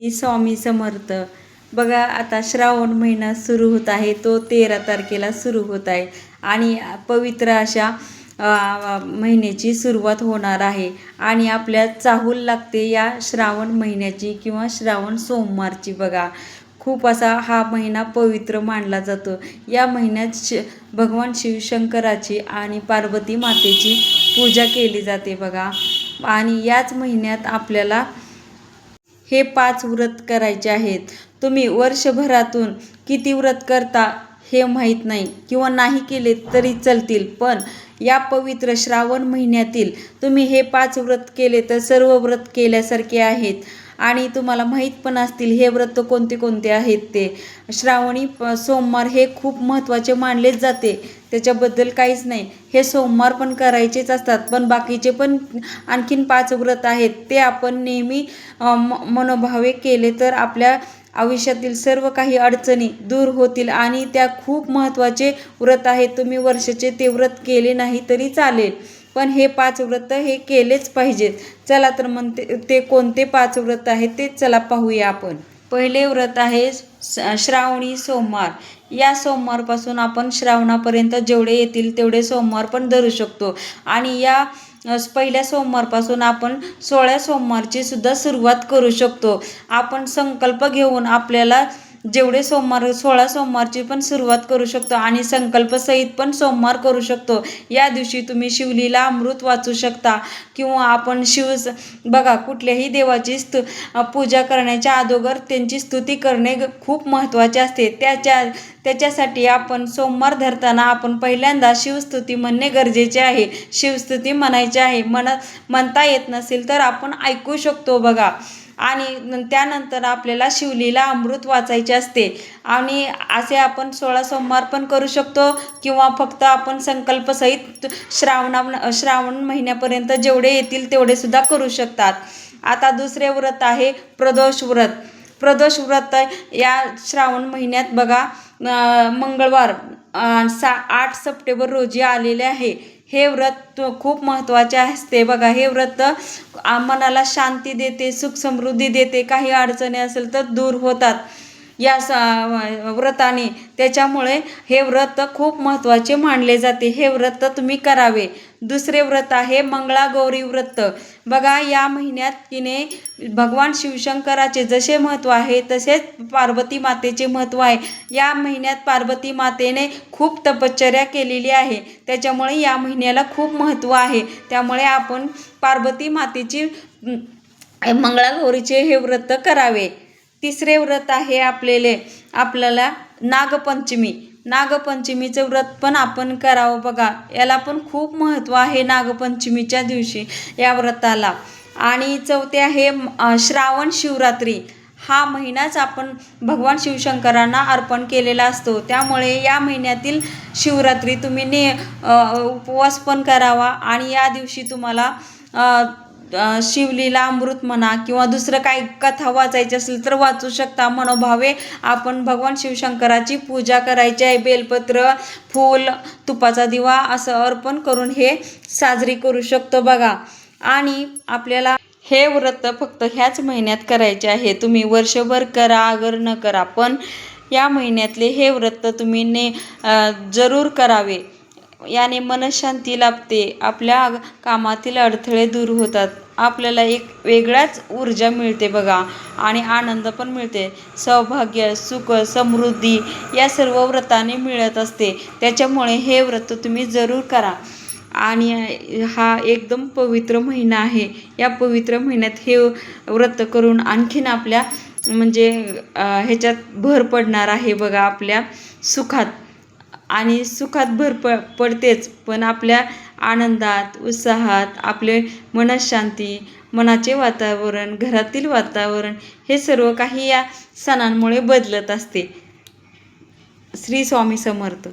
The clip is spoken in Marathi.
स्वामी समर्थ. बघा आता श्रावण महिना सुरू होत आहे, तो 13 तारखेला सुरू होत आहे आणि पवित्र अशा महिन्याची सुरुवात होणार आहे आणि आपल्या चाहूल लागते या श्रावण महिन्याची किंवा श्रावण सोमवारची. बघा खूप असा हा महिना पवित्र मानला जातो. या महिन्यात भगवान शिवशंकराची आणि पार्वती मातेची पूजा केली जाते बघा. आणि याच महिन्यात आपल्याला हे 5 व्रत करायचे आहेत. तुम्ही वर्षभरातून किती व्रत करता हे माहीत नाही किंवा नाही केले तरी चालतील, पण या पवित्र श्रावण महिन्यातील तुम्ही हे 5 व्रत केले तर सर्व व्रत केल्यासारखे आहेत. आणि तुम्हाला माहीत पण असतील हे व्रत कोणते कोणते आहेत ते. श्रावणी सोमवार हे खूप महत्त्वाचे मानलेच जाते, त्याच्याबद्दल काहीच नाही. हे सोमवार पण करायचेच असतात, पण बाकीचे पण आणखीन 5 व्रत आहेत ते आपण नेहमी मनोभावे केले तर आपल्या आयुष्यातील सर्व काही अडचणी दूर होतील आणि त्या खूप महत्त्वाचे व्रत आहेत. तुम्ही वर्षाचे ते व्रत केले नाही तरी चालेल, पण हे 5 व्रत हे केलेच पाहिजेत. चला तर मग ते कोणते 5 व्रत आहेत ते चला पाहूया आपण. पहिले व्रत आहे श्रावणी सोमवार. या सोमवारपासून आपण श्रावणापर्यंत जेवढे येतील तेवढे सोमवार पण धरू शकतो आणि या पहिल्या सोमवारपासून आपण 16 सोमवारची सुद्धा सुरुवात करू शकतो. आपण संकल्प घेऊन आपल्याला जेवढे सोमवार 16 सोमवारची पण सुरुवात करू शकतो आणि संकल्पसहित पण सोमवार करू शकतो. या दिवशी तुम्ही शिवलीला अमृत वाचू शकता किंवा आपण बघा कुठल्याही देवाची पूजा करण्याच्या अगोदर त्यांची स्तुती करणे खूप महत्त्वाचे असते. त्याच्यासाठी आपण सोमवार धरताना आपण पहिल्यांदा शिवस्तुती म्हणणे गरजेचे आहे. शिवस्तुती म्हणायची आहे. म्हणता येत नसेल तर आपण ऐकू शकतो बघा. आणि त्यानंतर आपल्याला शिवलीला अमृत वाचायचे असते आणि असे आपण 16 सोमवार पण करू शकतो किंवा फक्त आपण संकल्पसहित श्रावण महिन्यापर्यंत जेवढे येतील तेवढे सुद्धा करू शकतात. आता दुसरे व्रत आहे प्रदोष व्रत. प्रदोष व्रत या श्रावण महिन्यात बघा मंगळवार 8 सप्टेंबर रोजी आलेले आहे. हे व्रत खूप महत्त्वाचे असते बघा. हे व्रत मनाला शांती देते, सुख समृद्धी देते. काही अडचणी असेल तर दूर होतात या व्रताने. त्याच्यामुळे हे व्रत खूप महत्त्वाचे मानले जाते. हे व्रत तुम्ही करावे. दुसरे व्रत आहे मंगळागौरी व्रत. बघा या महिन्यात तिने भगवान शिवशंकराचे जसे महत्त्व आहे तसेच पार्वती मातेचे महत्त्व आहे. या महिन्यात पार्वती मातेने खूप तपश्चर्या केलेली आहे, त्याच्यामुळे या महिन्याला खूप महत्त्व आहे. त्यामुळे आपण पार्वती मातेची मंगळागौरीचे हे व्रत करावे. तिसरे व्रत आहे आपल्याला नागपंचमी. नागपंचमीचं व्रत पण आपण करावं बघा. याला पण खूप महत्त्व आहे नागपंचमीच्या दिवशी या व्रताला. आणि चौथे आहे श्रावण शिवरात्री. हा महिनाच आपण भगवान शिवशंकरांना अर्पण केलेला असतो, त्यामुळे या महिन्यातील शिवरात्री तुम्ही उपवास पण करावा आणि या दिवशी तुम्हाला शिवलीला अमृत म्हणा किंवा दुसरं काही कथा वाचायची असेल तर वाचू शकता. मनोभावे आपण भगवान शिवशंकराची पूजा करायची आहे. बेलपत्र, फूल, तुपाचा दिवा असं अर्पण करून हे साजरी करू शकतो बघा. आणि आपल्याला हे व्रत फक्त ह्याच महिन्यात करायचे आहे. तुम्ही वर्षभर करा अगर न करा, पण या महिन्यातले हे व्रत तुम्ही जरूर करावे. याने मनशांती लाभते, आपल्या कामातील अडथळे दूर होतात, आपल्याला एक वेगळाच ऊर्जा मिळते बघा आणि आनंद पण मिळते. सौभाग्य, सुख, समृद्धी या सर्व व्रताने मिळत असते. त्याच्यामुळे हे व्रत तुम्ही जरूर करा. आणि हा एकदम पवित्र महिना आहे. या पवित्र महिन्यात हे व्रत करून आणखीन आपल्या म्हणजे ह्याच्यात भर पडणार आहे बघा, आपल्या सुखात. आणि सुखात भर पडतेच, पण आपल्या आनंदात, उत्साहात, आपले मनःशांती, मनाचे वातावरण, घरातील वातावरण हे सर्व काही या सणांमुळे बदलत असते. श्री स्वामी समर्थ.